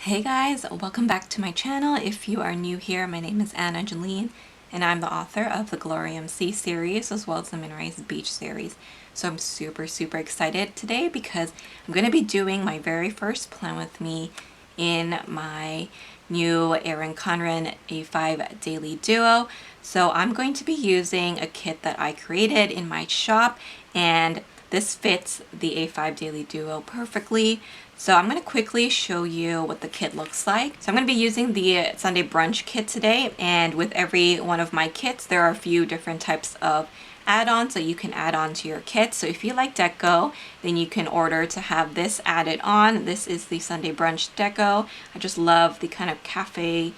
Hey guys, welcome back to my channel. If you are new here, my name is Jolene, and I'm the author of the Glorium Sea series as well as the MOONRISE Beach series. So I'm super excited today because I'm going to be doing my very first plan with me in my new Erin Condren A5 Daily Duo. So I'm going to be using a kit that I created in my shop, and this fits the A5 Daily Duo perfectly. So I'm going to quickly show you what the kit looks like. So I'm going to be using the Sunday Brunch Kit today, and with every one of my kits there are a few different types of add-ons that you can add on to your kit. So if you like deco, then you can order to have this added on. This is the Sunday Brunch deco. I just love the kind of cafe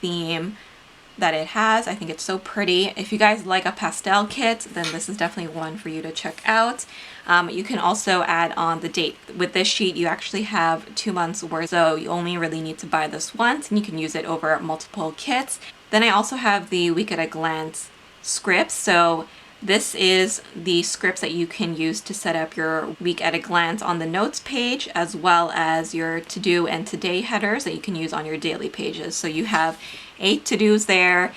theme that it has. I think it's so pretty. If you guys like a pastel kit, then this is definitely one for you to check out. You can also add on the date. With this sheet, you actually have 2 months worth, so you only really need to buy this once, and you can use it over multiple kits. Then I also have the Week at a Glance scripts. So this is the scripts that you can use to set up your Week at a Glance on the notes page, as well as your to-do and today headers that you can use on your daily pages. So you have 8 to-dos there,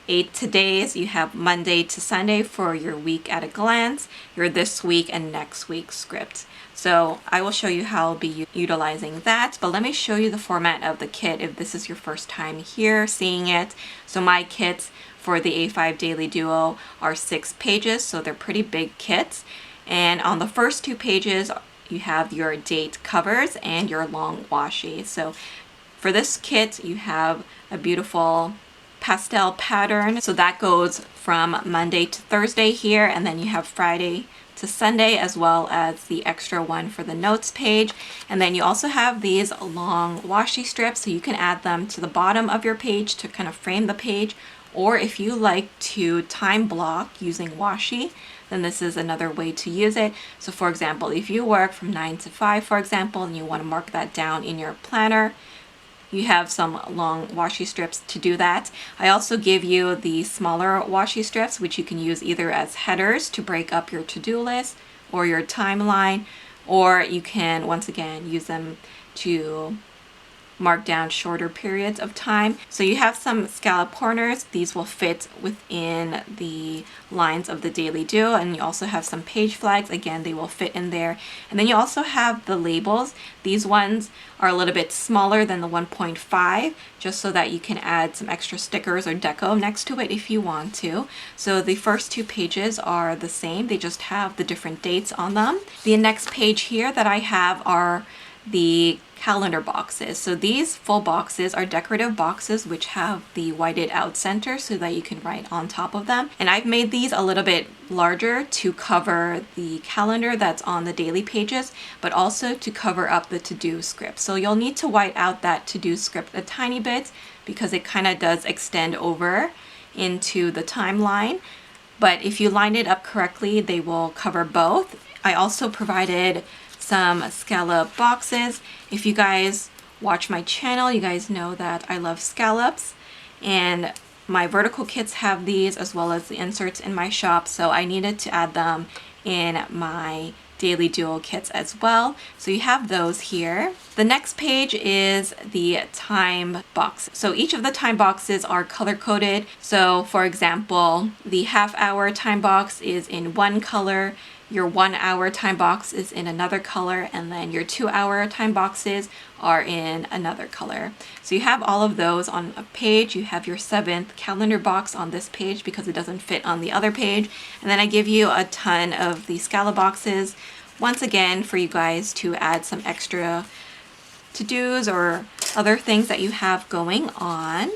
8 todays. You have Monday to Sunday for your Week at a Glance, your this week and next week script. So I will show you how I'll be utilizing that, but let me show you the format of the kit if this is your first time here seeing it. So my kits for the A5 Daily Duo are 6 pages, so they're pretty big kits. And on the first 2 pages, you have your date covers and your long washi. So for this kit, you have a beautiful pastel pattern. So that goes from Monday to Thursday here, and then you have Friday to Sunday, as well as the extra one for the notes page. And then you also have these long washi strips, so you can add them to the bottom of your page to kind of frame the page. Or if you like to time block using washi, then this is another way to use it. So for example, if you work from 9 to 5, for example, and you want to mark that down in your planner, you have some long washi strips to do that. I also give you the smaller washi strips, which you can use either as headers to break up your to-do list or your timeline, or you can once again use them to mark down shorter periods of time. So you have some scallop corners. These will fit within the lines of the Daily Duo, and you also have some page flags. Again, they will fit in there. And then you also have the labels. These ones are a little bit smaller than the 1.5, just so that you can add some extra stickers or deco next to it if you want to. So the first 2 pages are the same. They just have the different dates on them. The next page here that I have are the calendar boxes. So these full boxes are decorative boxes which have the whited out center so that you can write on top of them. And I've made these a little bit larger to cover the calendar that's on the daily pages, but also to cover up the to-do script. So you'll need to white out that to-do script a tiny bit because it kind of does extend over into the timeline. But if you line it up correctly, they will cover both. I also provided some scallop boxes. If you guys watch my channel, you guys know that I love scallops, and my vertical kits have these as well as the inserts in my shop, so I needed to add them in my Daily Duo kits as well. So you have those here. The next page is the time box. So each of the time boxes are color coded. So for example, the half-hour time box is in one color, your 1-hour time box is in another color, and then your 2-hour time boxes are in another color. So you have all of those on a page. You have your 7th calendar box on this page because it doesn't fit on the other page. And then I give you a ton of the scallop boxes, once again, for you guys to add some extra to-dos or other things that you have going on.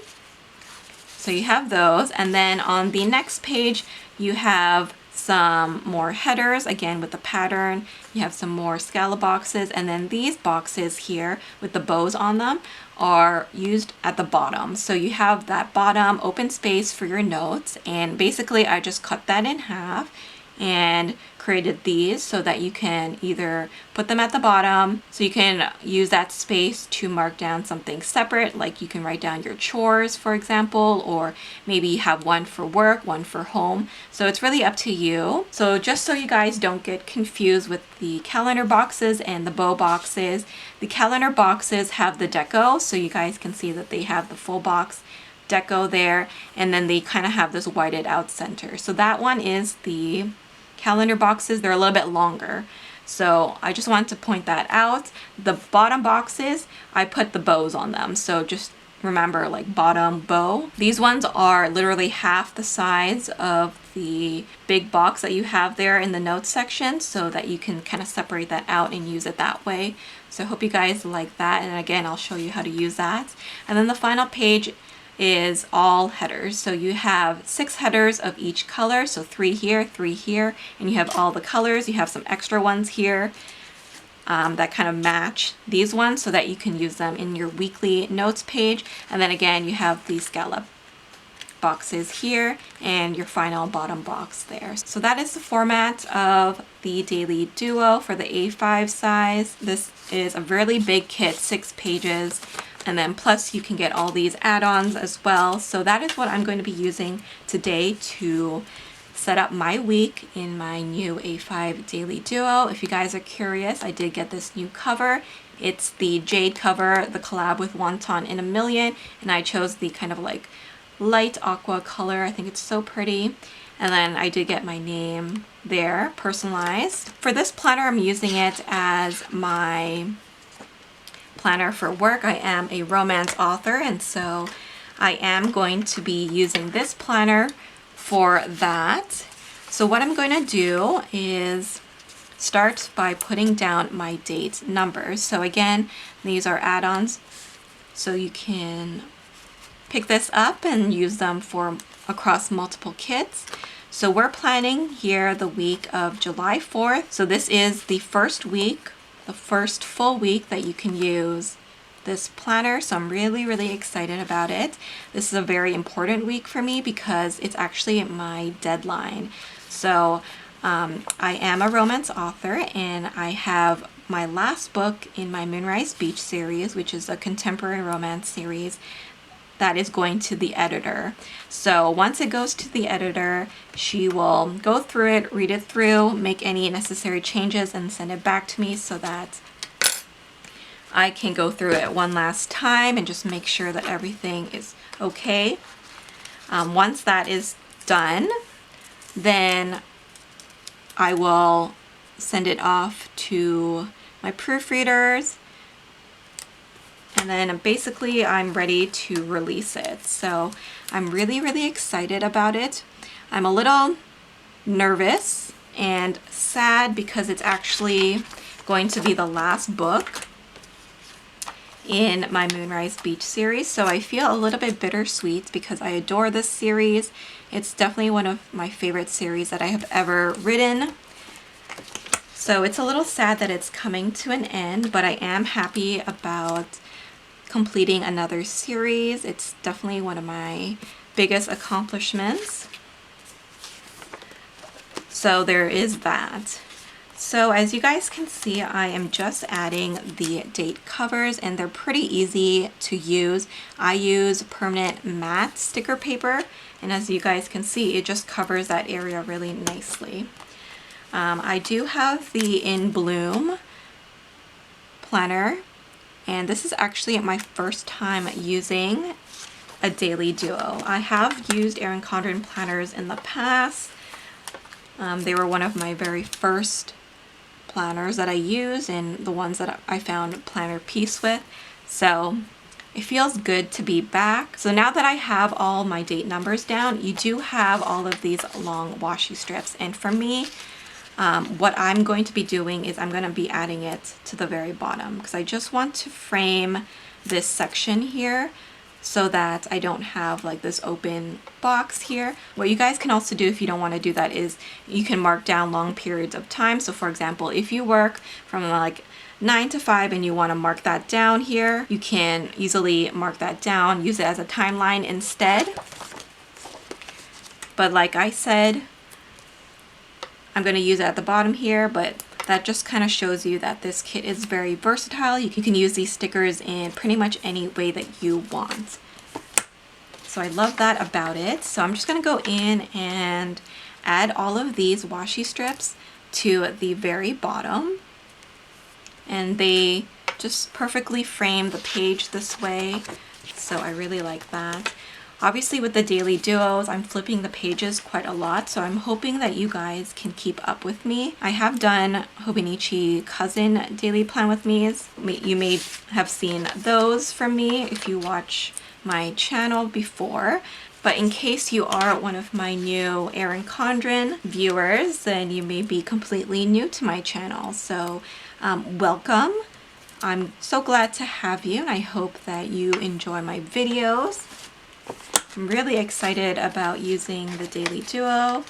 So you have those, and then on the next page you have some more headers, again with the pattern. You have some more scallop boxes, and then these boxes here with the bows on them are used at the bottom. So you have that bottom open space for your notes, and basically I just cut that in half and created these so that you can either put them at the bottom so you can use that space to mark down something separate, like you can write down your chores, for example, or maybe have one for work, one for home. So it's really up to you. So just so you guys don't get confused with the calendar boxes and the bow boxes, the calendar boxes have the deco, so you guys can see that they have the full box deco there, and then they kind of have this whited out center. So that one is the calendar boxes. They're a little bit longer, so I just wanted to point that out. The bottom boxes, I put the bows on them, so just remember, like, bottom bow. These ones are literally half the size of the big box that you have there in the notes section, so that you can kind of separate that out and use it that way. So I hope you guys like that, and again, I'll show you how to use that. And then the final page is all headers. So you have 6 headers of each color, so 3 here, 3 here, and you have all the colors. You have some extra ones here that kind of match these ones so that you can use them in your weekly notes page. And then again, you have these scallop boxes here and your final bottom box there. So that is the format of the Daily Duo for the A5 size. This is a really big kit, 6 pages. And then plus you can get all these add-ons as well. So that is what I'm going to be using today to set up my week in my new A5 Daily Duo. If you guys are curious, I did get this new cover. It's the jade cover, the collab with Wonton in a Million, and I chose the kind of like light aqua color. I think it's so pretty. And then I did get my name there, personalized. For this planner, I'm using it as my planner for work. I am a romance author, and so I am going to be using this planner for that. So what I'm going to do is start by putting down my date numbers. So again, these are add-ons, so you can pick this up and use them for across multiple kits. So we're planning here the week of July 4th. So this is the first week, the first full week that you can use this planner, so I'm really excited about it. This is a very important week for me because it's actually my deadline. So I am a romance author, and I have my last book in my Moonrise Beach series, which is a contemporary romance series, that is going to the editor. So once it goes to the editor, she will go through it, read it through, make any necessary changes, and send it back to me so that I can go through it one last time and just make sure that everything is okay. Once that is done, then I will send it off to my proofreaders, and then basically I'm ready to release it. So I'm really excited about it. I'm a little nervous and sad because it's actually going to be the last book in my Moonrise Beach series, so I feel a little bit bittersweet because I adore this series. It's definitely one of my favorite series that I have ever written. So it's a little sad that it's coming to an end, but I am happy about completing another series. It's definitely one of my biggest accomplishments. So there is that. So as you guys can see, I am just adding the date covers, and they're pretty easy to use. I use permanent matte sticker paper, and as you guys can see, it just covers that area really nicely. I do have the In Bloom planner, and this is actually my first time using a Daily Duo. I have used Erin Condren planners in the past. They were one of my very first planners that I use, and the ones that I found planner peace with. So it feels good to be back. So now that I have all my date numbers down, you do have all of these long washi strips, and for me, what I'm going to be doing is I'm going to be adding it to the very bottom because I just want to frame this section here so that I don't have like this open box here. What you guys can also do if you don't want to do that is you can mark down long periods of time. So for example, if you work from like 9 to 5 and you want to mark that down here, you can easily mark that down, use it as a timeline instead. But like I said, I'm going to use it at the bottom here, but that just kind of shows you that this kit is very versatile. You can use these stickers in pretty much any way that you want. So I love that about it. So I'm just going to go in and add all of these washi strips to the very bottom. And they just perfectly frame the page this way. So I really like that. Obviously with the daily duos, I'm flipping the pages quite a lot, so I'm hoping that you guys can keep up with me. I have done Hobonichi cousin daily plan with me's. You may have seen those from me if you watch my channel before. But in case you are one of my new Erin Condren viewers, then you may be completely new to my channel. So welcome. I'm so glad to have you, and I hope that you enjoy my videos. I'm really excited about using the Daily Duo.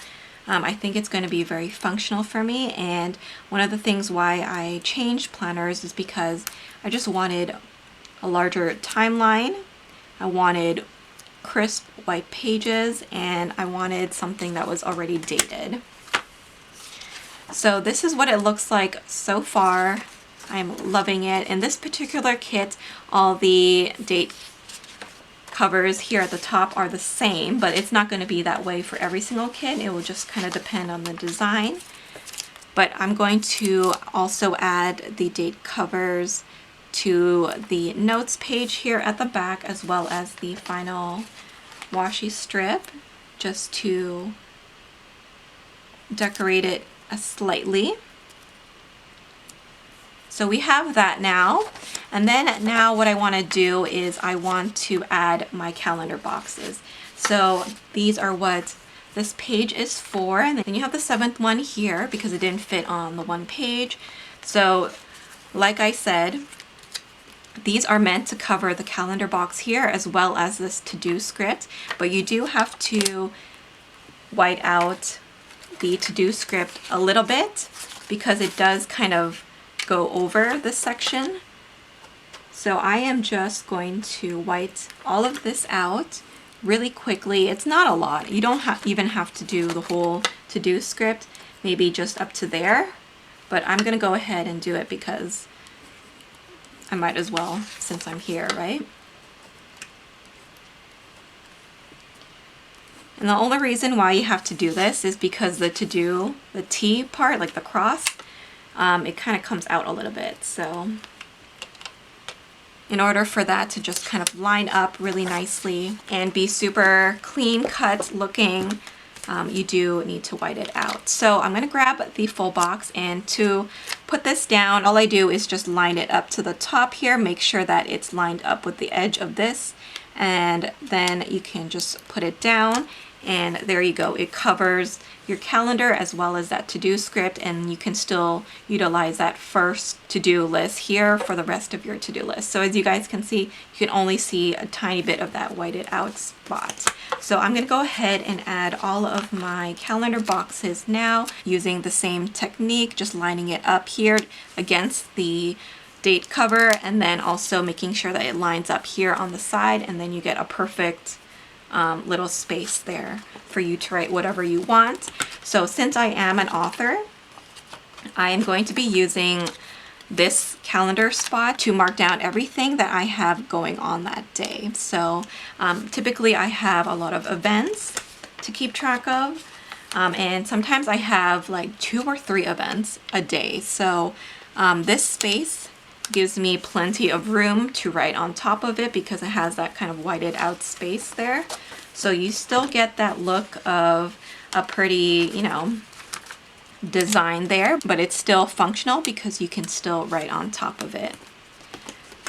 I think it's going to be very functional for me, and one of the things why I changed planners is because I just wanted a larger timeline. I wanted crisp white pages, and I wanted something that was already dated. So this is what it looks like so far. I'm loving it. In this particular kit, all the date covers here at the top are the same, but it's not going to be that way for every single kit. It will just kind of depend on the design. But I'm going to also add the date covers to the notes page here at the back, as well as the final washi strip, just to decorate it slightly. So we have that now. And then now what I want to do is I want to add my calendar boxes. So these are what this page is for. And then you have the 7th one here because it didn't fit on the one page. So like I said, these are meant to cover the calendar box here as well as this to-do script. But you do have to white out the to-do script a little bit because it does kind of go over this section. So I am just going to white all of this out really quickly. It's not a lot. You don't even have to do the whole to-do script, maybe just up to there. But I'm going to go ahead and do it because I might as well since I'm here, right? And the only reason why you have to do this is because the to-do, the T part, like the cross, it kind of comes out a little bit. So in order for that to just kind of line up really nicely and be super clean cut looking, you do need to white it out. So I'm going to grab the full box, and to put this down, all I do is just line it up to the top here, make sure that it's lined up with the edge of this, and then you can just put it down. And there you go. It covers your calendar as well as that to-do script, and you can still utilize that first to-do list here for the rest of your to-do list. So as you guys can see, you can only see a tiny bit of that whited out spot. So I'm going to go ahead and add all of my calendar boxes now using the same technique, just lining it up here against the date cover, and then also making sure that it lines up here on the side, and then you get a perfect little space there for you to write whatever you want. So since I am an author, I am going to be using this calendar spot to mark down everything that I have going on that day. So typically I have a lot of events to keep track of, and sometimes I have like 2 or 3 events a day. So this space gives me plenty of room to write on top of it because it has that kind of whited out space there. So you still get that look of a pretty, you know, design there, but it's still functional because you can still write on top of it.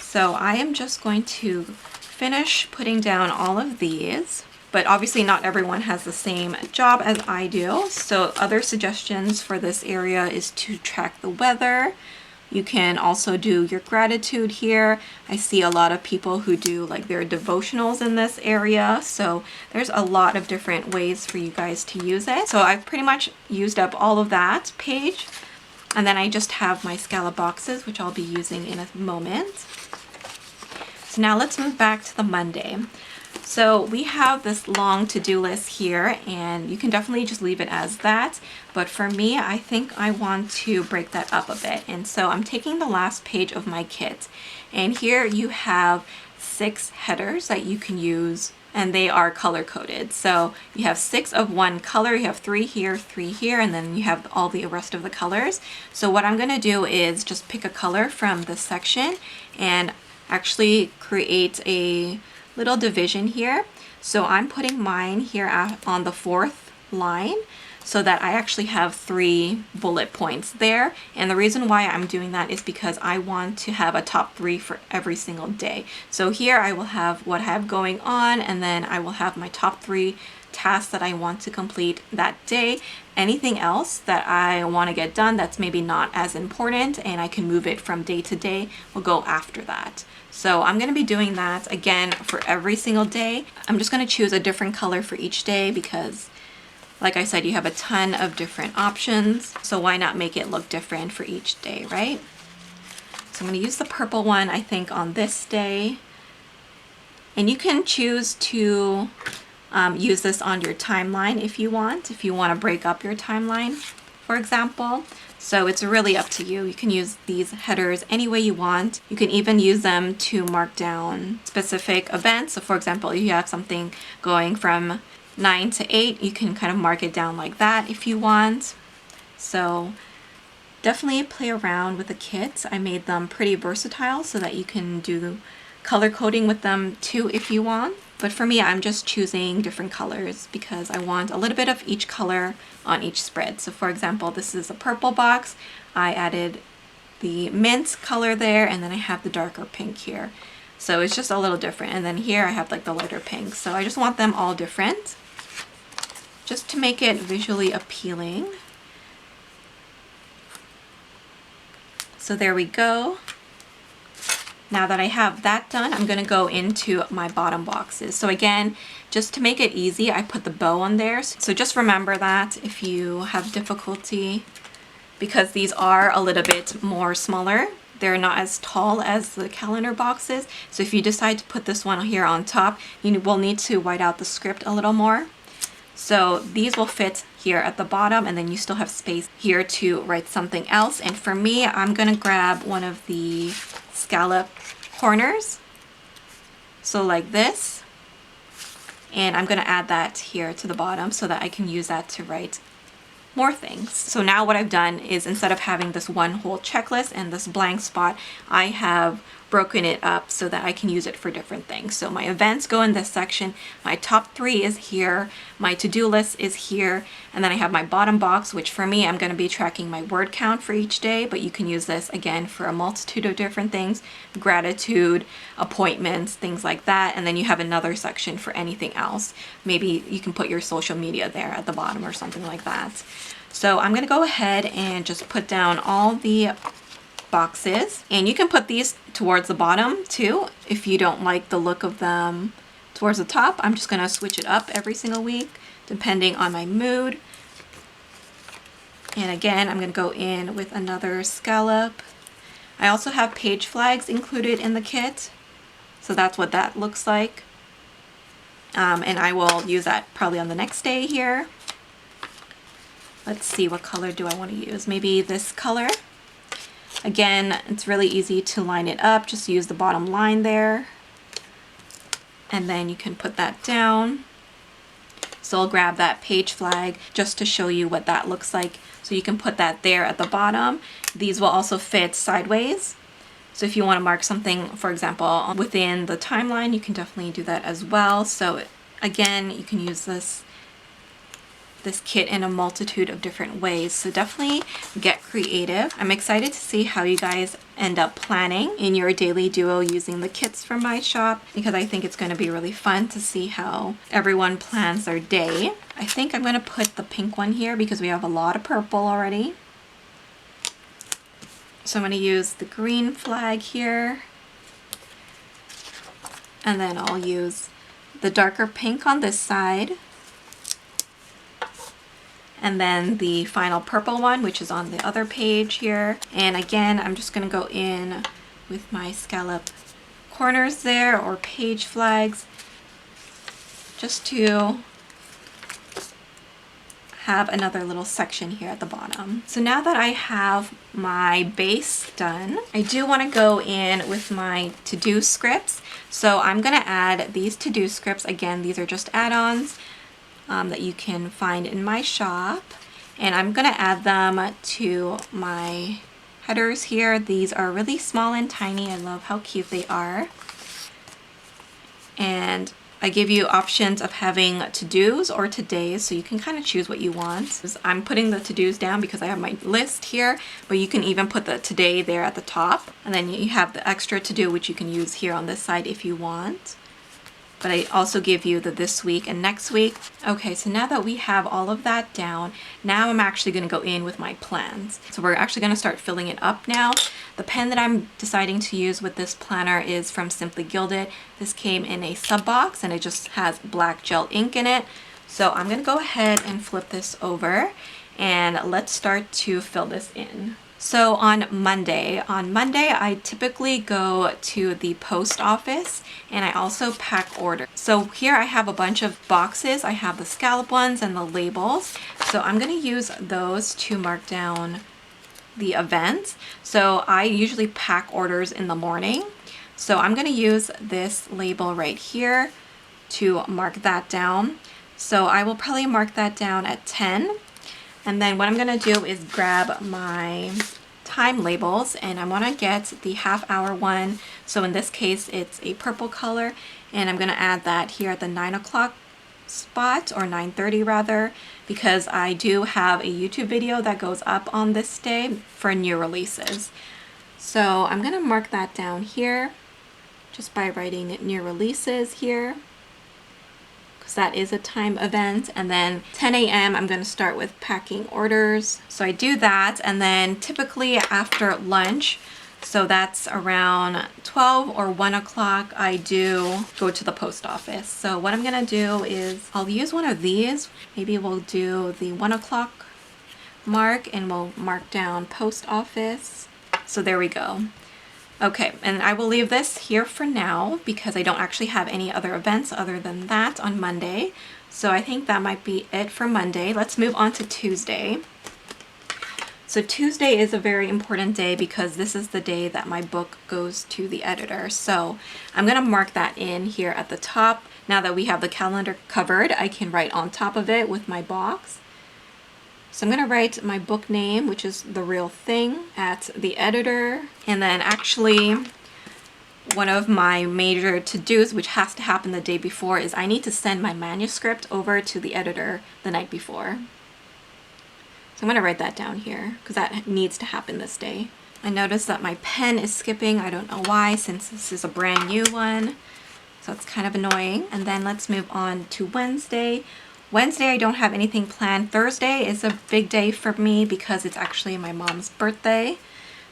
So I am just going to finish putting down all of these, but obviously not everyone has the same job as I do. So other suggestions for this area is to track the weather. You can also do your gratitude here. I see a lot of people who do like their devotionals in this area. So there's a lot of different ways for you guys to use it. So I've pretty much used up all of that page. And then I just have my scallop boxes, which I'll be using in a moment. So now let's move back to the Monday. So we have this long to-do list here, and you can definitely just leave it as that. But for me, I think I want to break that up a bit. And so I'm taking the last page of my kit, and here you have 6 headers that you can use, and they are color coded. So you have 6 of one color, you have 3 here, 3 here, and then you have all the rest of the colors. So what I'm gonna do is just pick a color from this section and actually create a little division here. So I'm putting mine here on the 4th line so that I actually have 3 bullet points there. And the reason why I'm doing that is because I want to have a top 3 for every single day. So here I will have what I have going on, and then I will have my top 3 tasks that I want to complete that day. Anything else that I want to get done that's maybe not as important and I can move it from day to day will go after that. So I'm going to be doing that again for every single day. I'm just going to choose a different color for each day because, like I said, you have a ton of different options. So why not make it look different for each day, right? So I'm going to use the purple one, I think, on this day. And you can choose to use this on your timeline if you want to break up your timeline, for example. So it's really up to you. You can use these headers any way you want. You can even use them to mark down specific events. So for example, if you have something going from 9 to 8, you can kind of mark it down like that if you want. So definitely play around with the kits. I made them pretty versatile so that you can do color coding with them too if you want. But for me, I'm just choosing different colors because I want a little bit of each color on each spread. So for example, this is a purple box. I added the mint color there, and then I have the darker pink here. So it's just a little different. And then here I have like the lighter pink. So I just want them all different just to make it visually appealing. So there we go. Now that I have that done, I'm gonna go into my bottom boxes. So again, just to make it easy, I put the bow on there. So just remember that if you have difficulty, because these are a little bit more smaller, they're not as tall as the calendar boxes. So if you decide to put this one here on top, you will need to white out the script a little more. So these will fit here at the bottom, and then you still have space here to write something else. And for me, I'm gonna grab one of the scallop corners, so like this, and I'm gonna add that here to the bottom so that I can use that to write more things. So now what I've done is, instead of having this one whole checklist and this blank spot, I have broken it up so that I can use it for different things. So my events go in this section, my top 3 is here, my to-do list is here, and then I have my bottom box, which for me, I'm going to be tracking my word count for each day, but you can use this again for a multitude of different things, gratitude, appointments, things like that. And then you have another section for anything else. Maybe you can put your social media there at the bottom or something like that. So I'm going to go ahead and just put down all the boxes, and you can put these towards the bottom too if you don't like the look of them towards the top. I'm just going to switch it up every single week depending on my mood. And again, I'm going to go in with another scallop. I also have page flags included in the kit, so that's what that looks like. And I will use that probably on the next day here. Let's see, what color do I want to use? Maybe this color. Again, it's really easy to line it up. Just use the bottom line there. And then you can put that down. So I'll grab that page flag just to show you what that looks like. So you can put that there at the bottom. These will also fit sideways. So if you want to mark something, for example, within the timeline, you can definitely do that as well. So again, you can use this kit in a multitude of different ways. So definitely get creative. I'm excited to see how you guys end up planning in your daily duo using the kits from my shop, because I think it's going to be really fun to see how everyone plans their day. I think I'm going to put the pink one here because we have a lot of purple already. So I'm going to use the green flag here, and then I'll use the darker pink on this side, and then the final purple one, which is on the other page here. And again, I'm just going to go in with my scallop corners there, or page flags, just to have another little section here at the bottom. So now that I have my base done, I do want to go in with my to-do scripts. So I'm going to add these to-do scripts. Again, these are just add-ons that you can find in my shop. And I'm going to add them to my headers here. These are really small and tiny. I love how cute they are. And I give you options of having to-dos or to-days, so you can kind of choose what you want. I'm putting the to-dos down because I have my list here, but you can even put the today there at the top. And then you have the extra to-do, which you can use here on this side if you want. But I also give you the this week and next week. Okay, so now that we have all of that down, now I'm actually going to go in with my plans. So we're actually going to start filling it up now. The pen that I'm deciding to use with this planner is from Simply Gilded. This came in a sub box and it just has black gel ink in it. So I'm going to go ahead and flip this over and let's start to fill this in. So on Monday I typically go to the post office and I also pack orders. So here I have a bunch of boxes. I have the scallop ones and the labels. So I'm going to use those to mark down the events. So I usually pack orders in the morning. So I'm going to use this label right here to mark that down. So I will probably mark that down at 10. And then what I'm going to do is grab my time labels and I want to get the half-hour one. So in this case, it's a purple color and I'm going to add that here at the 9 o'clock spot, or 9:30 rather, because I do have a YouTube video that goes up on this day for new releases. So I'm going to mark that down here just by writing new releases here, because that is a time event. And then 10 a.m. I'm going to start with packing orders. So I do that, and then typically after lunch, so that's around 12 or 1 o'clock, I do go to the post office. So what I'm going to do is I'll use one of these. Maybe we'll do the 1 o'clock mark and we'll mark down post office. So there we go. Okay, and I will leave this here for now because I don't actually have any other events other than that on Monday. So I think that might be it for Monday. Let's move on to Tuesday. So Tuesday is a very important day because this is the day that my book goes to the editor. So I'm going to mark that in here at the top. Now that we have the calendar covered, I can write on top of it with my box. So I'm going to write my book name, which is The Real Thing, at the editor. And then actually one of my major to-dos, which has to happen the day before, is I need to send my manuscript over to the editor the night before. So I'm going to write that down here because that needs to happen this day. I noticed that my pen is skipping. I don't know why, since this is a brand new one. So it's kind of annoying. And then let's move on to Wednesday. Wednesday, I don't have anything planned. Thursday is a big day for me because it's actually my mom's birthday.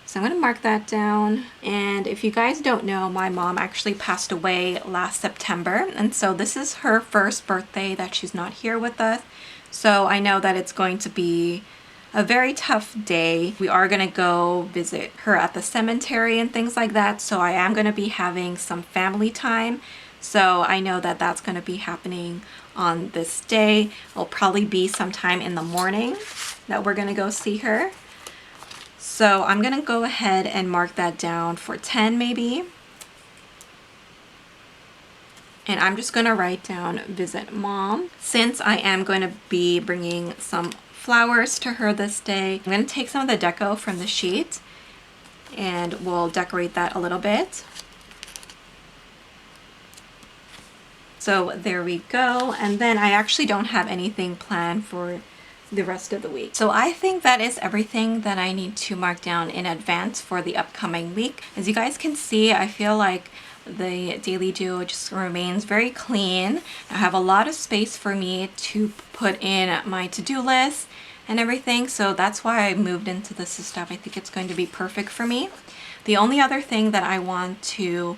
So I'm going to mark that down. And if you guys don't know, my mom actually passed away last September. And so this is her first birthday that she's not here with us. So I know that it's going to be a very tough day. We are going to go visit her at the cemetery and things like that. So I am going to be having some family time. So I know that that's going to be happening on this day. It'll probably be sometime in the morning that we're going to go see her. So I'm going to go ahead and mark that down for 10 maybe. And I'm just going to write down visit mom. Since I am going to be bringing some flowers to her this day, I'm going to take some of the deco from the sheet and we'll decorate that a little bit. So there we go. And then I actually don't have anything planned for the rest of the week. So I think that is everything that I need to mark down in advance for the upcoming week. As you guys can see, I feel like the Daily Duo just remains very clean. I have a lot of space for me to put in my to-do list and everything, so that's why I moved into this stuff. I think it's going to be perfect for me. The only other thing that I want to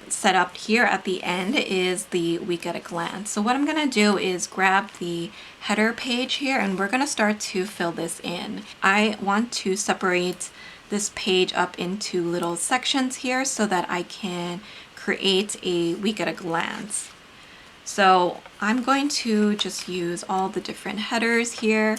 set up here at the end is the week at a glance. So what I'm going to do is grab the header page here and we're going to start to fill this in. I want to separate this page up into little sections here so that I can create a week at a glance. So I'm going to just use all the different headers here.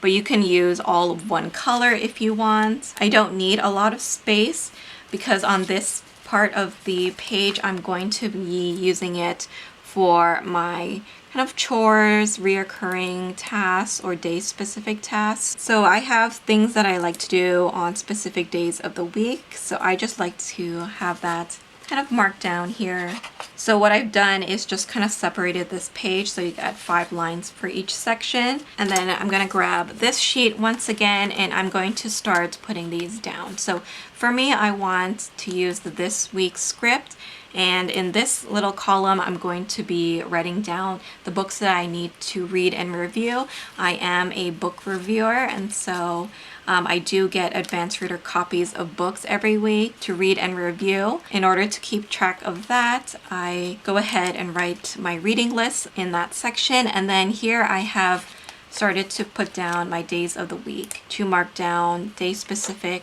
But you can use all of one color if you want. I don't need a lot of space because on this part of the page I'm going to be using it for my kind of chores, reoccurring tasks, or day-specific tasks. So I have things that I like to do on specific days of the week, so I just like to have that kind of marked down here. So what I've done is just kind of separated this page so you got 5 lines for each section. And then I'm going to grab this sheet once again and I'm going to start putting these down. So for me, I want to use the this week's script. And in this little column, I'm going to be writing down the books that I need to read and review. I am a book reviewer, and so I do get advanced reader copies of books every week to read and review. In order to keep track of that, I go ahead and write my reading list in that section. And then here I have started to put down my days of the week to mark down day-specific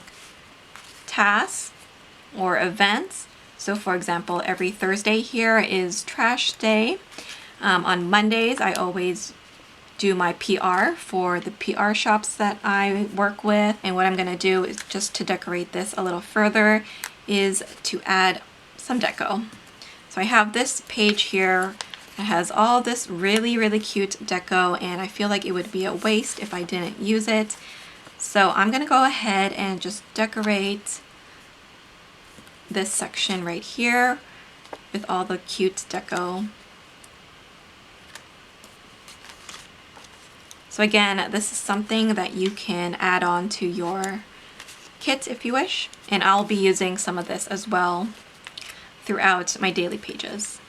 tasks or events. So for example, every Thursday here is trash day. On Mondays, I always do my PR for the PR shops that I work with. And what I'm going to do is just to decorate this a little further is to add some deco. So I have this page here that has all this really, really cute deco, and I feel like it would be a waste if I didn't use it. So I'm going to go ahead and just decorate this section right here with all the cute deco. So again, this is something that you can add on to your kit if you wish, and I'll be using some of this as well throughout my daily pages.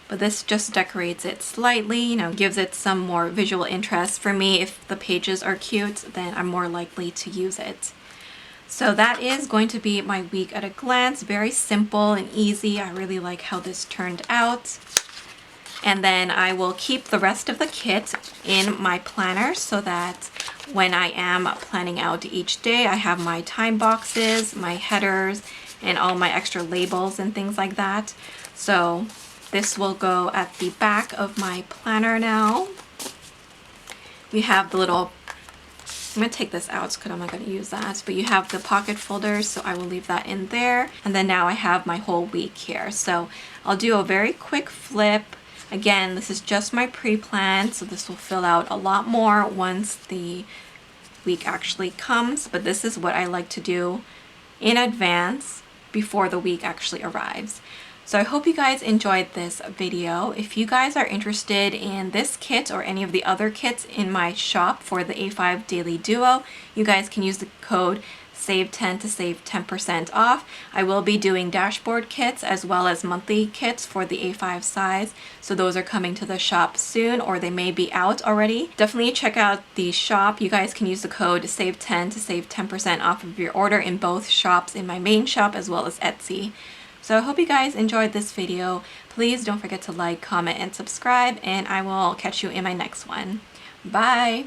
But this just decorates it slightly, you know, gives it some more visual interest. For me, if the pages are cute, then I'm more likely to use it. So that is going to be my week at a glance. Very simple and easy. I really like how this turned out. And then I will keep the rest of the kit in my planner so that when I am planning out each day, I have my time boxes, my headers, and all my extra labels and things like that. So this will go at the back of my planner now. We have the little, I'm going to take this out because I'm not going to use that, but you have the pocket folders, so I will leave that in there. And then now I have my whole week here. So I'll do a very quick flip. Again, this is just my pre-plan, so this will fill out a lot more once the week actually comes, but this is what I like to do in advance before the week actually arrives. So I hope you guys enjoyed this video. If you guys are interested in this kit or any of the other kits in my shop for the A5 Daily Duo, you guys can use the code SAVE10 to save 10% off. I will be doing dashboard kits as well as monthly kits for the A5 size. So those are coming to the shop soon, or they may be out already. Definitely check out the shop. You guys can use the code SAVE10 to save 10% off of your order in both shops, in my main shop as well as Etsy. So I hope you guys enjoyed this video. Please don't forget to like, comment, and subscribe, and I will catch you in my next one. Bye!